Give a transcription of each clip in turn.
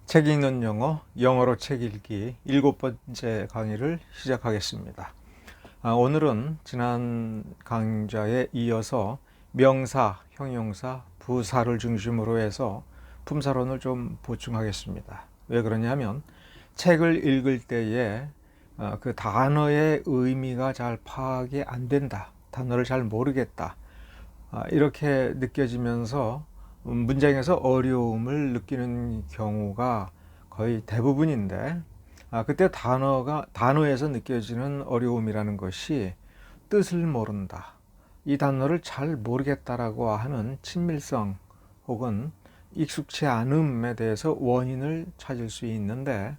책 읽는 영어, 영어로 책 읽기 7번째 강의를 시작하겠습니다. 오늘은 지난 강좌에 이어서 명사, 형용사, 부사를 중심으로 해서 품사론을 좀 보충하겠습니다. 왜 그러냐면 책을 읽을 때에 그 단어의 의미가 잘 파악이 안 된다, 단어를 잘 모르겠다, 이렇게 느껴지면서 문장에서 어려움을 느끼는 경우가 거의 대부분인데, 그때 단어에서 느껴지는 어려움이라는 것이 뜻을 모른다, 이 단어를 잘 모르겠다라고 하는 친밀성 혹은 익숙치 않음에 대해서 원인을 찾을 수 있는데,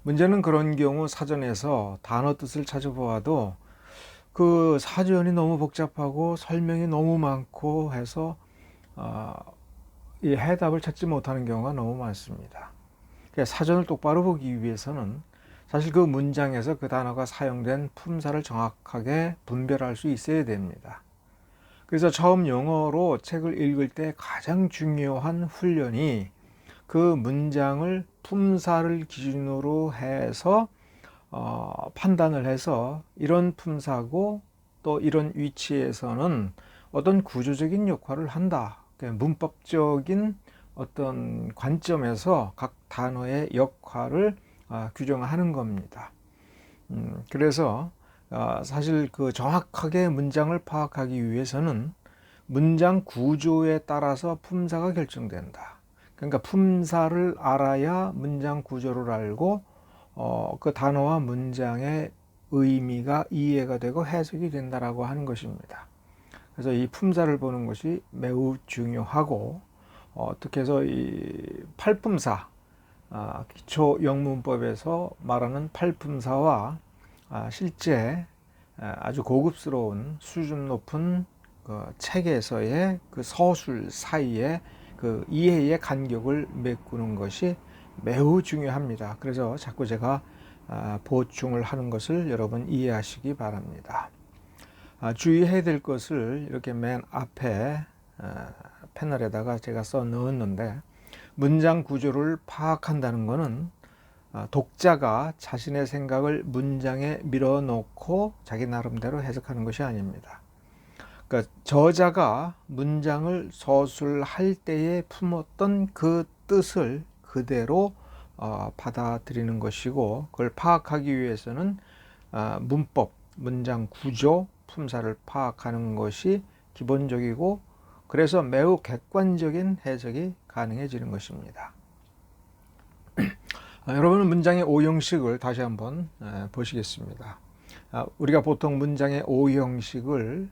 문제는 그런 경우 사전에서 단어 뜻을 찾아보아도 그 사전이 너무 복잡하고 설명이 너무 많고 해서 이 해답을 찾지 못하는 경우가 너무 많습니다. 사전을 똑바로 보기 위해서는 사실 그 문장에서 그 단어가 사용된 품사를 정확하게 분별할 수 있어야 됩니다. 그래서 처음 영어로 책을 읽을 때 가장 중요한 훈련이 그 문장을 품사를 기준으로 해서 판단을 해서 이런 품사고 또 이런 위치에서는 어떤 구조적인 역할을 한다, 문법적인 어떤 관점에서 각 단어의 역할을 규정하는 겁니다. 그래서 사실 그 정확하게 문장을 파악하기 위해서는 문장 구조에 따라서 품사가 결정된다. 그러니까 품사를 알아야 문장 구조를 알고 그 단어와 문장의 의미가 이해가 되고 해석이 된다라고 하는 것입니다. 그래서 이 품사를 보는 것이 매우 중요하고, 특히 해서 이 팔품사, 기초 영문법에서 말하는 팔품사와 실제 아주 고급스러운 수준 높은 그 책에서의 그 서술 사이에 그 이해의 간격을 메꾸는 것이 매우 중요합니다. 그래서 자꾸 제가 보충을 하는 것을 여러분 이해하시기 바랍니다. 주의해야 될 것을 이렇게 맨 앞에 패널에다가 제가 써 넣었는데, 문장 구조를 파악한다는 것은 독자가 자신의 생각을 문장에 밀어넣고 자기 나름대로 해석하는 것이 아닙니다. 그러니까 저자가 문장을 서술할 때에 품었던 그 뜻을 그대로 받아들이는 것이고, 그걸 파악하기 위해서는 문법, 문장 구조, 품사를 파악하는 것이 기본적이고, 그래서 매우 객관적인 해석이 가능해지는 것입니다. 여러분은 문장의 5형식을 다시 한번 보시겠습니다. 우리가 보통 문장의 5형식을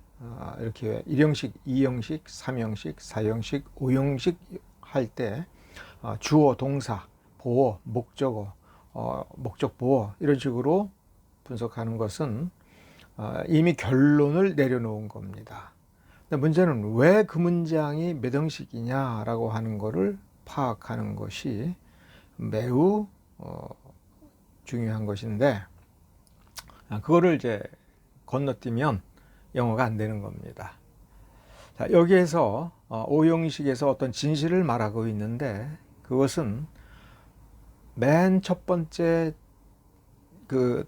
이렇게 1형식, 2형식, 3형식, 4형식, 5형식 할 때 주어, 동사, 보어, 목적어, 목적 보어 이런 식으로 분석하는 것은 이미 결론을 내려놓은 겁니다. 근데 문제는 왜 그 문장이 몇 형식이냐라고 하는 것을 파악하는 것이 매우 중요한 것인데, 그거를 이제 건너뛰면 영어가 안 되는 겁니다. 자, 여기에서 5형식에서 어떤 진실을 말하고 있는데, 그것은 맨 첫 번째 그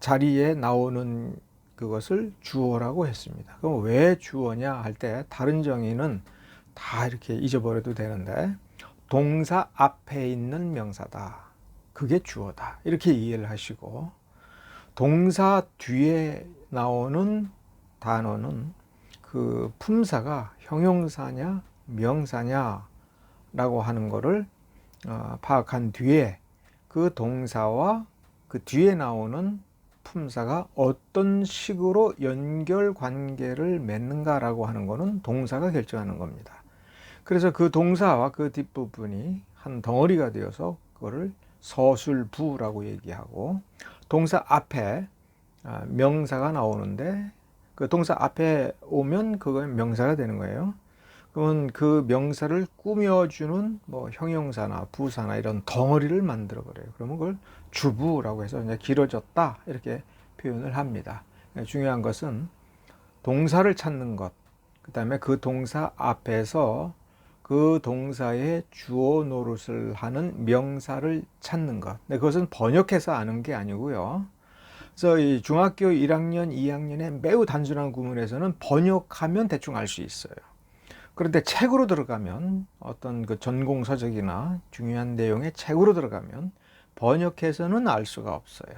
자리에 나오는 그것을 주어라고 했습니다. 그럼 왜 주어냐 할 때 다른 정의는 다 이렇게 잊어버려도 되는데, 동사 앞에 있는 명사다, 그게 주어다, 이렇게 이해를 하시고, 동사 뒤에 나오는 단어는 그 품사가 형용사냐 명사냐 라고 하는 것을 파악한 뒤에 그 동사와 그 뒤에 나오는 품사가 어떤 식으로 연결 관계를 맺는가라고 하는 것은 동사가 결정하는 겁니다. 그래서 그 동사와 그 뒷부분이 한 덩어리가 되어서 그거를 서술부라고 얘기하고, 동사 앞에 명사가 나오는데 그 동사 앞에 오면 그건 명사가 되는 거예요. 그러면 그 명사를 꾸며주는 뭐 형용사나 부사나 이런 덩어리를 만들어 버려요. 그러면 그걸 주부라고 해서 이제 길어졌다 이렇게 표현을 합니다. 중요한 것은 동사를 찾는 것, 그 다음에 그 동사 앞에서 그 동사의 주어 노릇을 하는 명사를 찾는 것. 근데 그것은 번역해서 아는 게 아니고요. 그래서 이 중학교 1학년, 2학년의 매우 단순한 구문에서는 번역하면 대충 알 수 있어요. 그런데 책으로 들어가면, 어떤 그 전공 서적이나 중요한 내용의 책으로 들어가면 번역해서는 알 수가 없어요.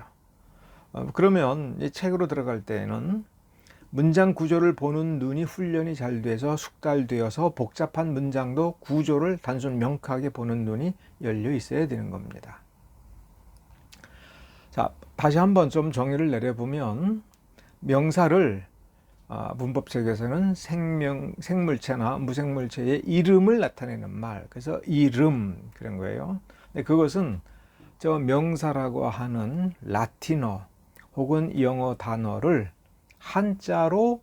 그러면 이 책으로 들어갈 때에는 문장 구조를 보는 눈이 훈련이 잘 돼서 숙달되어서 복잡한 문장도 구조를 단순 명쾌하게 보는 눈이 열려 있어야 되는 겁니다. 자, 다시 한번 좀 정의를 내려보면, 명사를 문법책에서는 생물체나 무생물체의 이름을 나타내는 말, 그래서 이름 그런 거예요. 근데 그것은 저 명사라고 하는 라틴어 혹은 영어 단어를 한자로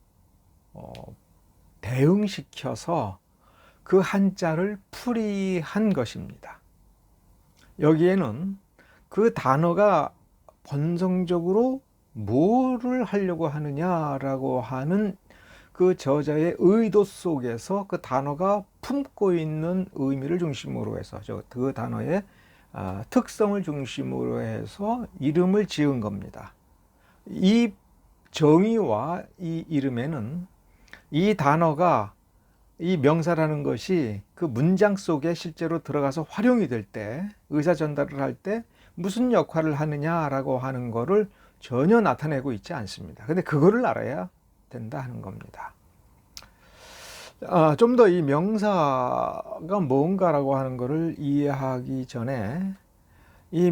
대응시켜서 그 한자를 풀이한 것입니다. 여기에는 그 단어가 본성적으로 뭐를 하려고 하느냐라고 하는 그 저자의 의도 속에서 그 단어가 품고 있는 의미를 중심으로 해서 그 단어의 특성을 중심으로 해서 이름을 지은 겁니다. 이 정의와 이 이름에는 이 단어가, 이 명사라는 것이 그 문장 속에 실제로 들어가서 활용이 될 때, 의사 전달을 할 때 무슨 역할을 하느냐라고 하는 거를 전혀 나타내고 있지 않습니다. 근데 그거를 알아야 된다 하는 겁니다. 좀 더 이 명사가 뭔가라고 하는 거를 이해하기 전에 이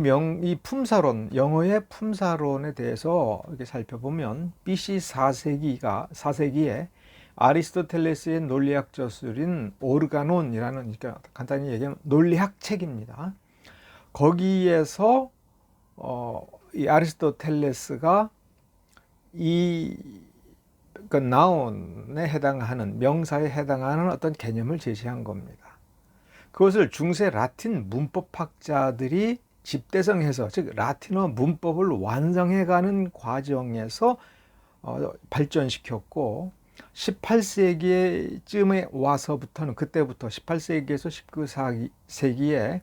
품사론, 영어의 품사론에 대해서 이렇게 살펴보면 BC 4세기에 아리스토텔레스의 논리학 저술인 오르가논이라는, 그러니까 간단히 얘기하면 논리학 책입니다. 거기에서 이 아리스토텔레스가 그 나운에 해당하는, 명사에 해당하는 어떤 개념을 제시한 겁니다. 그것을 중세 라틴 문법학자들이 집대성해서, 즉 라틴어 문법을 완성해가는 과정에서 발전시켰고, 18세기쯤에 와서부터는, 그때부터 18세기에서 19세기에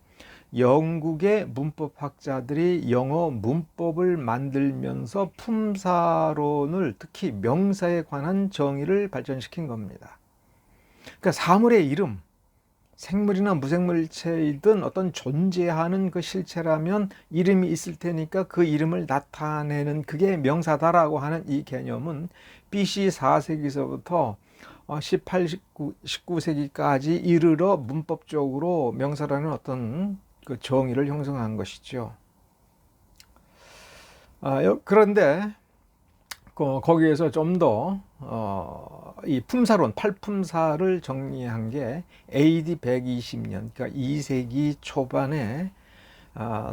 영국의 문법학자들이 영어 문법을 만들면서 품사론을, 특히 명사에 관한 정의를 발전시킨 겁니다. 그러니까 사물의 이름, 생물이나 무생물체이든 어떤 존재하는 그 실체라면 이름이 있을 테니까 그 이름을 나타내는, 그게 명사다라고 하는 이 개념은 BC 4세기서부터 18, 19세기까지 이르러 문법적으로 명사라는 어떤 그 정의를 형성한 것이죠. 그런데 거기에서 좀 더 이 품사론, 팔품사를 정리한 게 AD 120년, 그러니까 2세기 초반에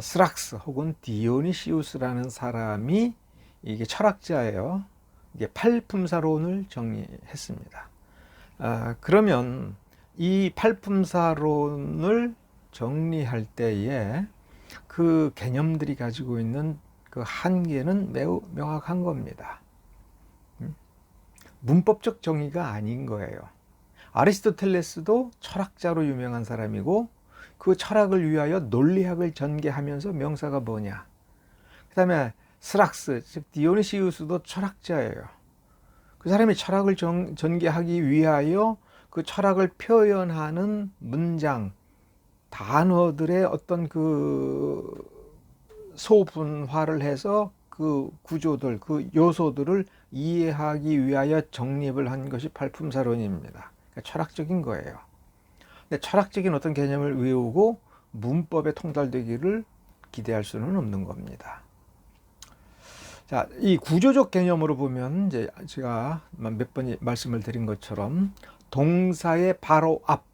스락스 혹은 디오니시우스라는 사람이, 이게 철학자예요. 이게 팔품사론을 정리했습니다. 그러면 이 팔품사론을 정리할 때에 그 개념들이 가지고 있는 그 한계는 매우 명확한 겁니다. 문법적 정의가 아닌 거예요. 아리스토텔레스도 철학자로 유명한 사람이고, 그 철학을 위하여 논리학을 전개하면서 명사가 뭐냐. 그 다음에 스락스, 즉 디오니시우스도 철학자예요. 그 사람이 철학을 전개하기 위하여 그 철학을 표현하는 문장, 단어들의 어떤 그 소분화를 해서 그 구조들, 그 요소들을 이해하기 위하여 정립을 한 것이 팔품사론입니다. 그러니까 철학적인 거예요. 근데 철학적인 어떤 개념을 외우고 문법에 통달되기를 기대할 수는 없는 겁니다. 자, 이 구조적 개념으로 보면, 이제 제가 몇 번 말씀을 드린 것처럼 동사의 바로 앞,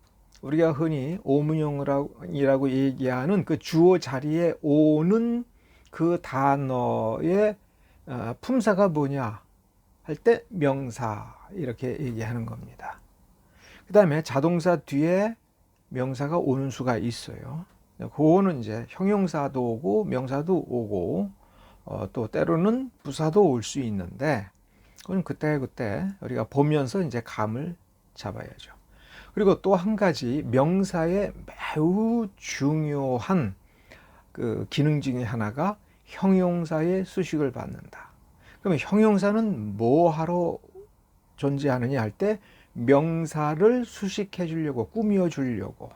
우리가 흔히 오문형이라고 얘기하는 그 주어 자리에 오는 그 단어의 품사가 뭐냐 할 때 명사, 이렇게 얘기하는 겁니다. 그 다음에 자동사 뒤에 명사가 오는 수가 있어요. 그거는 이제 형용사도 오고 명사도 오고 또 때로는 부사도 올 수 있는데, 그건 그때 우리가 보면서 이제 감을 잡아야죠. 그리고 또 한 가지 명사의 매우 중요한 그 기능 중에 하나가 형용사의 수식을 받는다. 그러면 형용사는 뭐 하러 존재하느냐 할 때 명사를 수식해 주려고, 꾸며 주려고.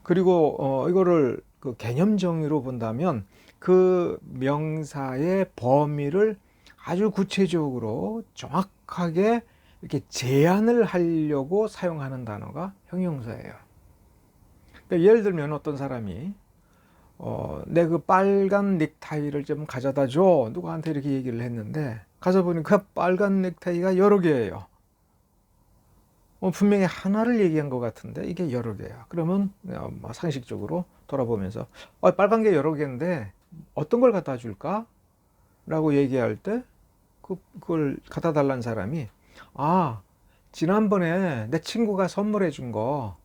그리고 이거를 그 개념 정의로 본다면 그 명사의 범위를 아주 구체적으로 정확하게 이렇게 제한을 하려고 사용하는 단어가 형용사예요. 그러니까 예를 들면 어떤 사람이 내 그 빨간 넥타이를 좀 가져다 줘. 누구한테 이렇게 얘기를 했는데 가서 보니까 빨간 넥타이가 여러 개예요. 분명히 하나를 얘기한 것 같은데 이게 여러 개야. 그러면 상식적으로 돌아보면서 빨간 게 여러 개인데 어떤 걸 갖다 줄까? 라고 얘기할 때 그걸 갖다 달라는 사람이 지난번에 내 친구가 선물해 준 거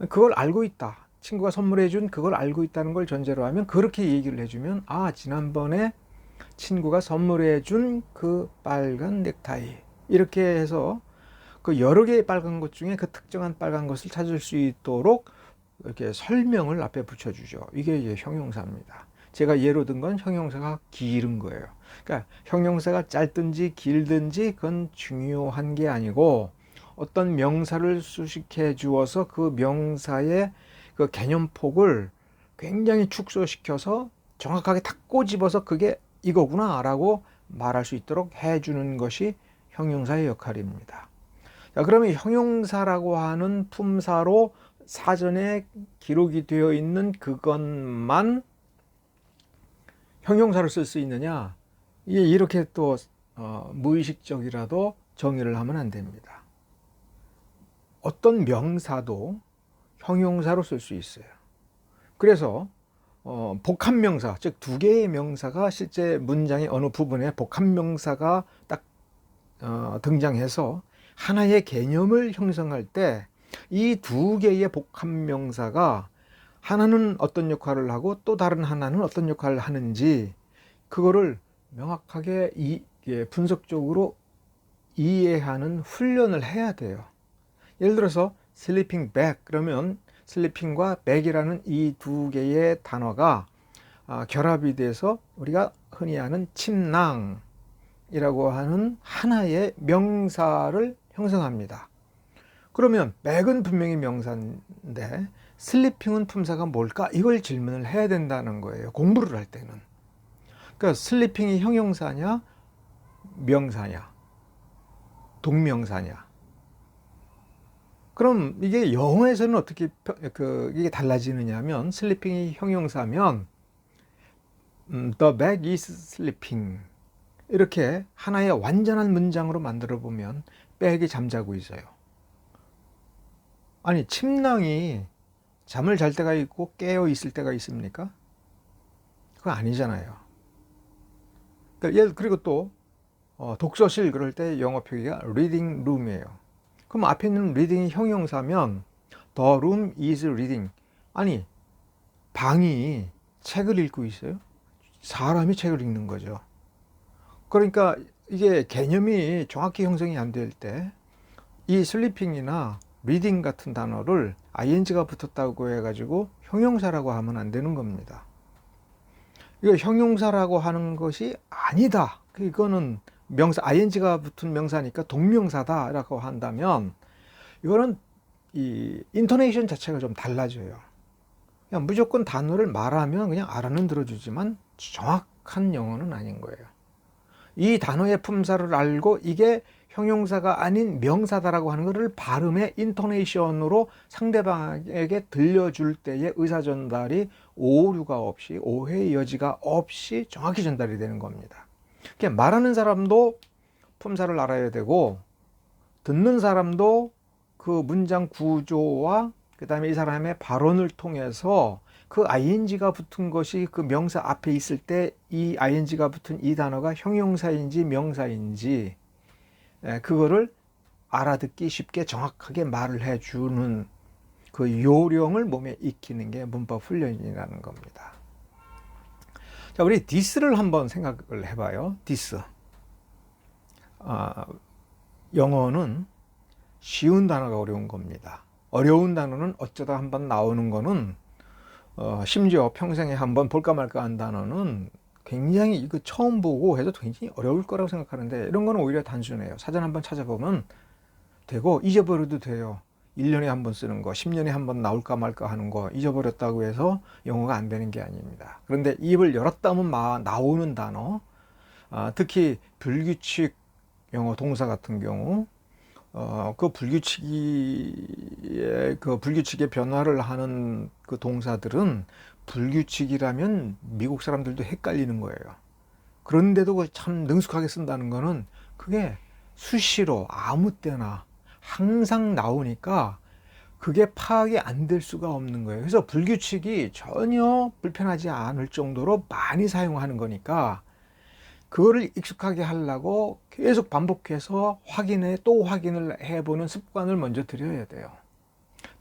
그걸 알고 있다. 친구가 선물해 준 그걸 알고 있다는 걸 전제로 하면 그렇게 얘기를 해주면 지난번에 친구가 선물해 준 그 빨간 넥타이 이렇게 해서 그 여러 개의 빨간 것 중에 그 특정한 빨간 것을 찾을 수 있도록 이렇게 설명을 앞에 붙여주죠. 이게 이제 형용사입니다. 제가 예로 든 건 형용사가 길은 거예요. 그러니까 형용사가 짧든지 길든지 그건 중요한 게 아니고 어떤 명사를 수식해 주어서 그 명사의 그 개념폭을 굉장히 축소시켜서 정확하게 탁 꼬집어서 그게 이거구나 라고 말할 수 있도록 해주는 것이 형용사의 역할입니다. 자, 그러면 형용사라고 하는 품사로 사전에 기록이 되어 있는 그것만 형용사로 쓸 수 있느냐? 이렇게 또 무의식적이라도 정의를 하면 안 됩니다. 어떤 명사도 형용사로 쓸 수 있어요. 그래서 복합명사, 즉 두 개의 명사가 실제 문장의 어느 부분에 복합명사가 딱 등장해서 하나의 개념을 형성할 때 이 두 개의 복합명사가 하나는 어떤 역할을 하고 또 다른 하나는 어떤 역할을 하는지 그거를 명확하게 분석적으로 이해하는 훈련을 해야 돼요. 예를 들어서 sleeping bag 그러면 sleeping과 bag이라는 이 두 개의 단어가 결합이 돼서 우리가 흔히 아는 침낭이라고 하는 하나의 명사를 형성합니다. 그러면 bag은 분명히 명사인데 슬리핑은 품사가 뭘까? 이걸 질문을 해야 된다는 거예요. 공부를 할 때는. 그러니까 슬리핑이 형용사냐, 명사냐, 동명사냐. 그럼 이게 영어에서는 어떻게 이게 달라지느냐 하면 슬리핑이 형용사면 The bag is sleeping 이렇게 하나의 완전한 문장으로 만들어 보면 백이 잠자고 있어요. 아니 침낭이 잠을 잘 때가 있고 깨어 있을 때가 있습니까? 그거 아니잖아요. 그리고 또 독서실 그럴 때 영어 표기가 reading room이에요. 그럼 앞에 있는 reading이 형용사면 the room is reading. 아니 방이 책을 읽고 있어요? 사람이 책을 읽는 거죠. 그러니까 이게 개념이 정확히 형성이 안 될 때 이 슬리핑이나 리딩 같은 단어를 ing가 붙었다고 해가지고 형용사라고 하면 안 되는 겁니다. 이거 형용사라고 하는 것이 아니다. 이거는 명사, ing가 붙은 명사니까 동명사다라고 한다면 이거는 이 인토네이션 자체가 좀 달라져요. 그냥 무조건 단어를 말하면 그냥 알아는 들어주지만 정확한 영어는 아닌 거예요. 이 단어의 품사를 알고 이게 형용사가 아닌 명사다라고 하는 것을 발음의 인토네이션으로 상대방에게 들려줄 때의 의사전달이 오류가 없이 오해의 여지가 없이 정확히 전달이 되는 겁니다. 그러니까 말하는 사람도 품사를 알아야 되고 듣는 사람도 그 문장 구조와 그 다음에 이 사람의 발언을 통해서 그 ing가 붙은 것이 그 명사 앞에 있을 때 이 ing가 붙은 이 단어가 형용사인지 명사인지 그거를 알아듣기 쉽게 정확하게 말을 해주는 그 요령을 몸에 익히는 게 문법 훈련이라는 겁니다. 자, 우리 this를 한번 생각을 해봐요. this. 영어는 쉬운 단어가 어려운 겁니다. 어려운 단어는 어쩌다 한번 나오는 거는 심지어 평생에 한번 볼까 말까 한 단어는 굉장히 이거 처음 보고 해도 굉장히 어려울 거라고 생각하는데 이런 거는 오히려 단순해요. 사전 한번 찾아보면 되고 잊어버려도 돼요. 1년에 한 번 쓰는 거, 10년에 한 번 나올까 말까 하는 거 잊어버렸다고 해서 영어가 안 되는 게 아닙니다. 그런데 입을 열었다 하면 나오는 단어, 특히 불규칙 영어 동사 같은 경우 그 불규칙의 변화를 하는 그 동사들은 불규칙이라면 미국 사람들도 헷갈리는 거예요. 그런데도 참 능숙하게 쓴다는 거는 그게 수시로 아무 때나 항상 나오니까 그게 파악이 안 될 수가 없는 거예요. 그래서 불규칙이 전혀 불편하지 않을 정도로 많이 사용하는 거니까 그거를 익숙하게 하려고 계속 반복해서 또 확인을 해보는 습관을 먼저 들여야 돼요.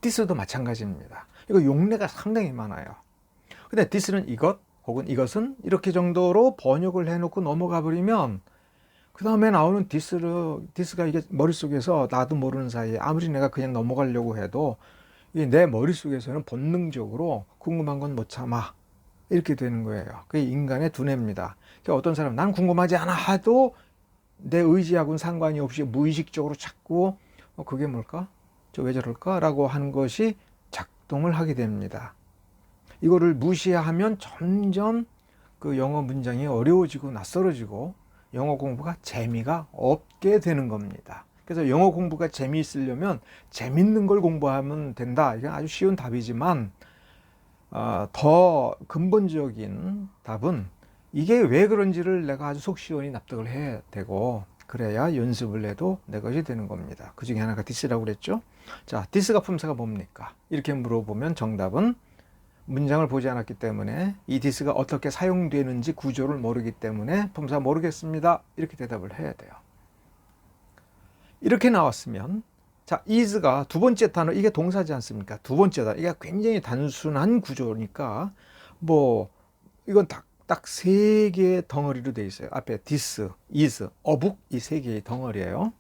디스도 마찬가지입니다. 이거 용례가 상당히 많아요. 근데 디스는 이것 혹은 이것은 이렇게 정도로 번역을 해놓고 넘어가 버리면 그 다음에 나오는 디스가 이게 머릿속에서 나도 모르는 사이에 아무리 내가 그냥 넘어가려고 해도 이게 내 머릿속에서는 본능적으로 궁금한 건 못 참아. 이렇게 되는 거예요. 그게 인간의 두뇌입니다. 그러니까 어떤 사람은 난 궁금하지 않아 하도 내 의지하고는 상관이 없이 무의식적으로 자꾸 그게 뭘까? 저 왜 저럴까? 라고 하는 것이 작동을 하게 됩니다. 이거를 무시하면 점점 그 영어 문장이 어려워지고 낯설어지고 영어 공부가 재미가 없게 되는 겁니다. 그래서 영어 공부가 재미있으려면 재밌는 걸 공부하면 된다. 이건 아주 쉬운 답이지만 더 근본적인 답은 이게 왜 그런지를 내가 아주 속 시원히 납득을 해야 되고 그래야 연습을 해도 내 것이 되는 겁니다. 그 중에 하나가 디스라고 그랬죠. 자, 디스가 품사가 뭡니까? 이렇게 물어보면 정답은 문장을 보지 않았기 때문에 이 디스가 어떻게 사용되는지 구조를 모르기 때문에 품사 모르겠습니다. 이렇게 대답을 해야 돼요. 이렇게 나왔으면 자, is가 두 번째 단어, 이게 동사지 않습니까? 두 번째다. 이게 굉장히 단순한 구조니까, 이건 딱 세 개의 덩어리로 되어 있어요. 앞에 this, is, 어북, 이 세 개의 덩어리예요.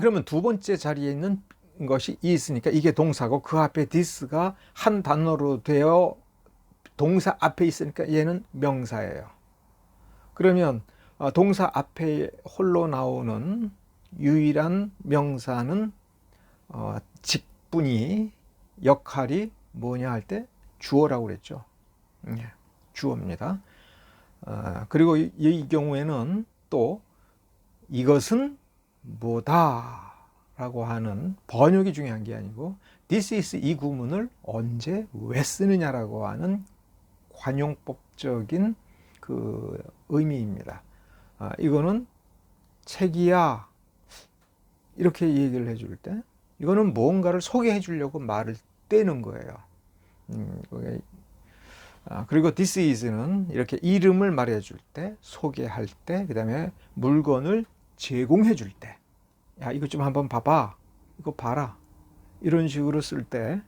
그러면 두 번째 자리에 있는 것이 is니까 이게 동사고, 그 앞에 this가 한 단어로 되어 동사 앞에 있으니까 얘는 명사예요. 그러면 동사 앞에 홀로 나오는 유일한 명사는 직분이 역할이 뭐냐 할 때 주어라고 그랬죠. 주어입니다. 그리고 이 경우에는 또 이것은 뭐다 라고 하는 번역이 중요한 게 아니고 this is 이 구문을 언제 왜 쓰느냐라고 하는 관용법적인 그 의미입니다. 이거는 책이야 이렇게 얘기를 해줄 때 이거는 무언가를 소개해 주려고 말을 떼는 거예요. 그리고 this is는 이렇게 이름을 말해 줄 때, 소개할 때, 그 다음에 물건을 제공해 줄 때, 야 이거 좀 한번 봐봐, 이거 봐라, 이런 식으로 쓸 때,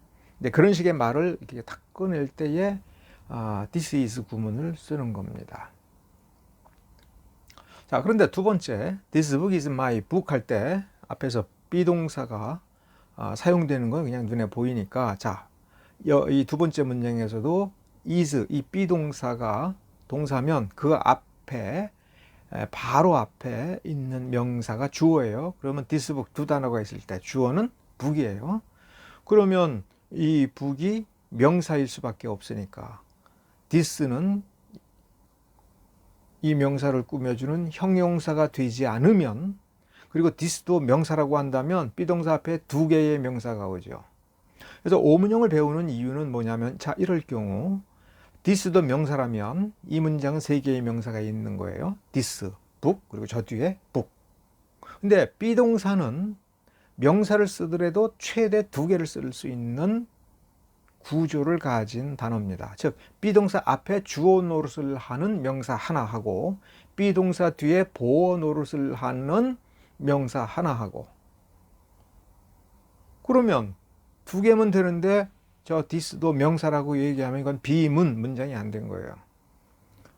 그런 식의 말을 이렇게 딱 꺼낼 때에 this is 구문을 쓰는 겁니다. 자, 그런데 두 번째, this book is my book 할 때 앞에서 비동사가 사용되는 건 그냥 눈에 보이니까, 자, 이 두 번째 문장에서도 is, 이 비동사가 동사면 그 앞에 바로 앞에 있는 명사가 주어예요. 그러면 this book 두 단어가 있을 때 주어는 book이에요. 그러면 이 book이 명사일 수밖에 없으니까 this는 이 명사를 꾸며주는 형용사가 되지 않으면, 그리고 this도 명사라고 한다면 비동사 앞에 두 개의 명사가 오죠. 그래서 오문형을 배우는 이유는 뭐냐면, 자, 이럴 경우 this도 명사라면 이 문장은 세 개의 명사가 있는 거예요. this, book, 그리고 저 뒤에 book. 근데 비동사는 명사를 쓰더라도 최대 두 개를 쓸 수 있는 구조를 가진 단어입니다. 즉 비동사 앞에 주어 노릇을 하는 명사 하나 하고 비동사 뒤에 보어 노릇을 하는 명사 하나 하고, 그러면 두 개면 되는데 저 this도 명사라고 얘기하면 이건 비문 문장이 안 된 거예요.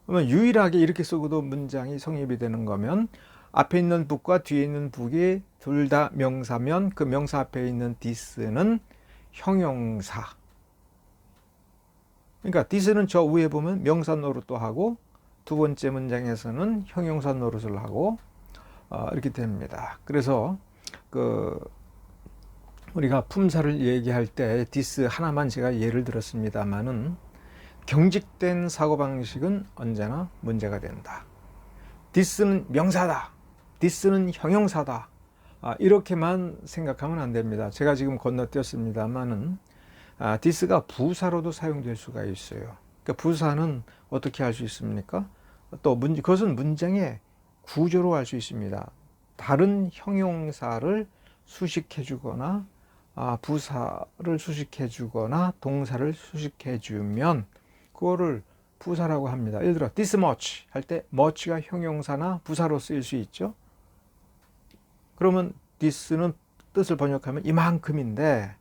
그러면 유일하게 이렇게 쓰고도 문장이 성립이 되는 거면 앞에 있는 book과 뒤에 있는 book이 둘 다 명사면 그 명사 앞에 있는 this는 형용사. 그러니까 this는 저 위에 보면 명사 노릇도 하고 두 번째 문장에서는 형용사 노릇을 하고 이렇게 됩니다. 그래서 우리가 품사를 얘기할 때 this 하나만 제가 예를 들었습니다만은 경직된 사고방식은 언제나 문제가 된다. this는 명사다. this는 형용사다. 이렇게만 생각하면 안 됩니다. 제가 지금 건너뛰었습니다만은 this가 부사로도 사용될 수가 있어요. 그러니까 부사는 어떻게 할 수 있습니까? 또 그것은 문장의 구조로 할 수 있습니다. 다른 형용사를 수식해 주거나 부사를 수식해 주거나 동사를 수식해 주면 그거를 부사라고 합니다. 예를 들어 this much 할 때 much가 형용사나 부사로 쓰일 수 있죠. 그러면 this는 뜻을 번역하면 이만큼인데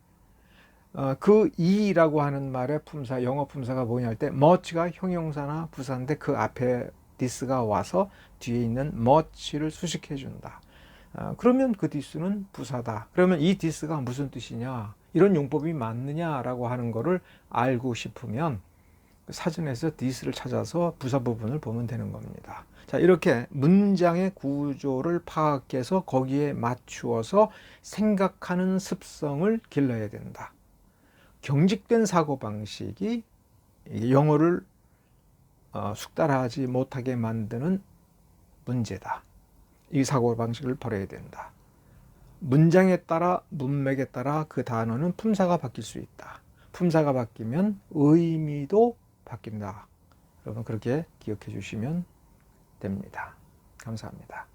그 이라고 하는 말의 품사, 영어 품사가 뭐냐 할 때 much가 형용사나 부사인데 그 앞에 this가 와서 뒤에 있는 much를 수식해 준다. 그러면 그 this는 부사다. 그러면 이 this가 무슨 뜻이냐, 이런 용법이 맞느냐라고 하는 거를 알고 싶으면 사전에서 this를 찾아서 부사 부분을 보면 되는 겁니다. 자, 이렇게 문장의 구조를 파악해서 거기에 맞추어서 생각하는 습성을 길러야 된다. 경직된 사고방식이 영어를 숙달하지 못하게 만드는 문제다. 이 사고방식을 버려야 된다. 문장에 따라 문맥에 따라 그 단어는 품사가 바뀔 수 있다. 품사가 바뀌면 의미도 바뀐다. 여러분 그렇게 기억해 주시면 됩니다. 감사합니다.